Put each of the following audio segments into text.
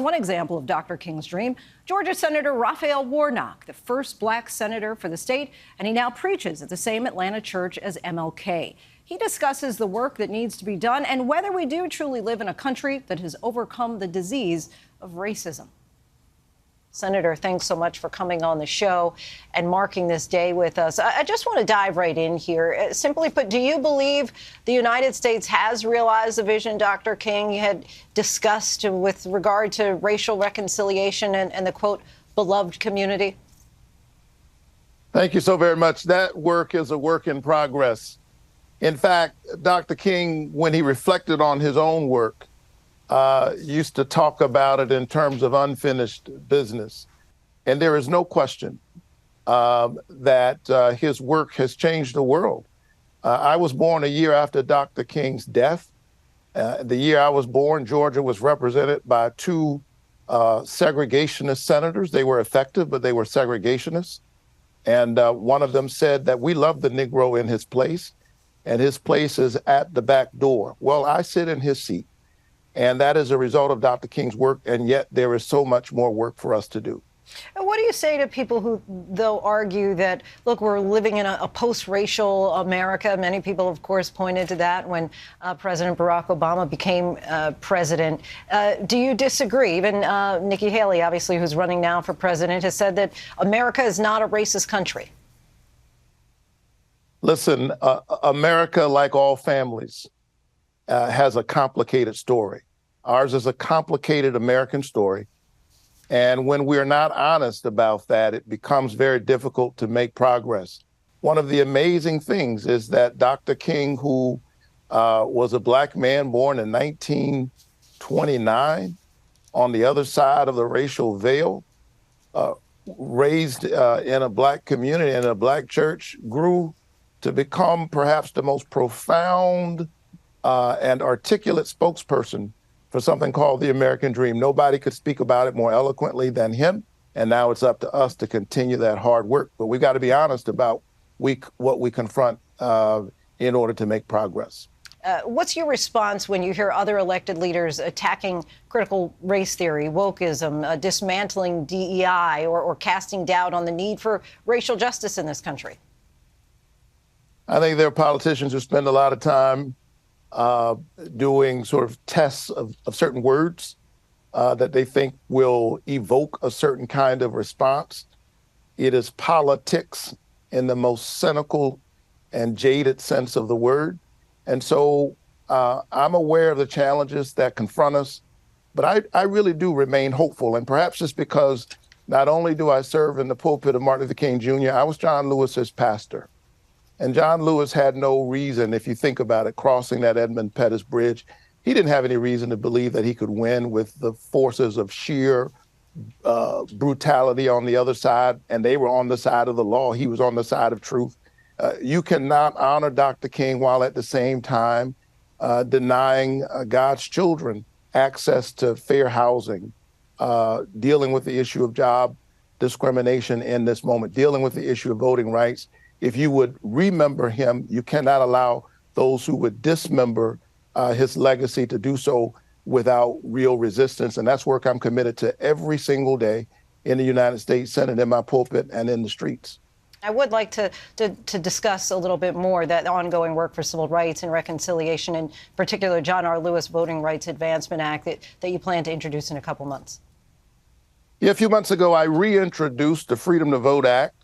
One example of Dr. King's dream, Georgia Senator Raphael Warnock, the first black senator for the state, and he now preaches at the same Atlanta church as MLK. He discusses the work that needs to be done and whether we do truly live in a country that has overcome the disease of racism. Senator, thanks so much for coming on the show and marking this day with us. I just want to dive right in here. Simply put, do you believe the United States has realized the vision Dr. King had discussed with regard to racial reconciliation and the, quote, beloved community? Thank you so very much. That work is a work in progress. In fact, Dr. King, when he reflected on his own work, used to talk about it in terms of unfinished business. And there is no question that his work has changed the world. I was born a year after Dr. King's death. The year I was born, Georgia was represented by two segregationist senators. They were effective, but they were segregationists. And one of them said that we love the Negro in his place, and his place is at the back door. Well, I sit in his seat. And that is a result of Dr. King's work, and yet there is so much more work for us to do. And what do you say to people who, though, argue that, look, we're living in a post-racial America? Many people, of course, pointed to that when President Barack Obama became president. Do you disagree? Even Nikki Haley, obviously, who's running now for president, has said that America is not a racist country. Listen, America, like all families, has a complicated story. Ours is a complicated American story. And when we're not honest about that, it becomes very difficult to make progress. One of the amazing things is that Dr. King, who was a black man born in 1929 on the other side of the racial veil, raised in a black community, in a black church, grew to become perhaps the most profound and articulate spokesperson for something called the American dream. Nobody could speak about it more eloquently than him. And now it's up to us to continue that hard work. But we've got to be honest about what we confront in order to make progress. What's your response when you hear other elected leaders attacking critical race theory, wokeism, dismantling DEI, or casting doubt on the need for racial justice in this country? I think there are politicians who spend a lot of time doing sort of tests of certain words that they think will evoke a certain kind of response. It is politics in the most cynical and jaded sense of the word. And so I'm aware of the challenges that confront us, but I really do remain hopeful. And perhaps just because not only do I serve in the pulpit of Martin Luther King Jr., I was John Lewis's pastor. And John Lewis had no reason, if you think about it, crossing that Edmund Pettus Bridge. He didn't have any reason to believe that he could win with the forces of sheer brutality on the other side. And they were on the side of the law. He was on the side of truth. You cannot honor Dr. King while at the same time denying God's children access to fair housing, dealing with the issue of job discrimination in this moment, dealing with the issue of voting rights. If you would remember him, you cannot allow those who would dismember his legacy to do so without real resistance. And that's work I'm committed to every single day in the United States Senate, in my pulpit, and in the streets. I would like to discuss a little bit more that ongoing work for civil rights and reconciliation, in particular, John R. Lewis Voting Rights Advancement Act that you plan to introduce in a couple months. Yeah, a few months ago, I reintroduced the Freedom to Vote Act,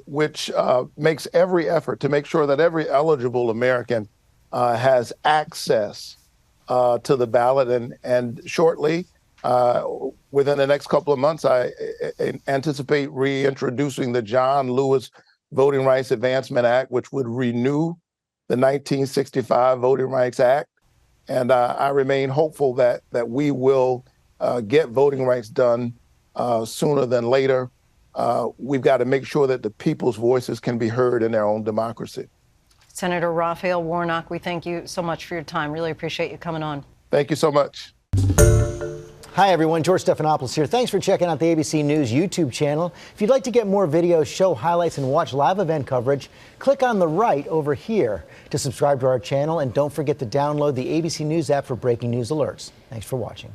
which makes every effort to make sure that every eligible American has access to the ballot. And shortly, within the next couple of months, I anticipate reintroducing the John Lewis Voting Rights Advancement Act, which would renew the 1965 Voting Rights Act. And I remain hopeful that we will get voting rights done sooner than later. We've got to make sure that the people's voices can be heard in their own democracy. Senator Raphael Warnock, we thank you so much for your time. Really appreciate you coming on. Thank you so much. Hi, everyone. George Stephanopoulos here. Thanks for checking out the ABC News YouTube channel. If you'd like to get more videos, show highlights, and watch live event coverage, click on the right over here to subscribe to our channel. And don't forget to download the ABC News app for breaking news alerts. Thanks for watching.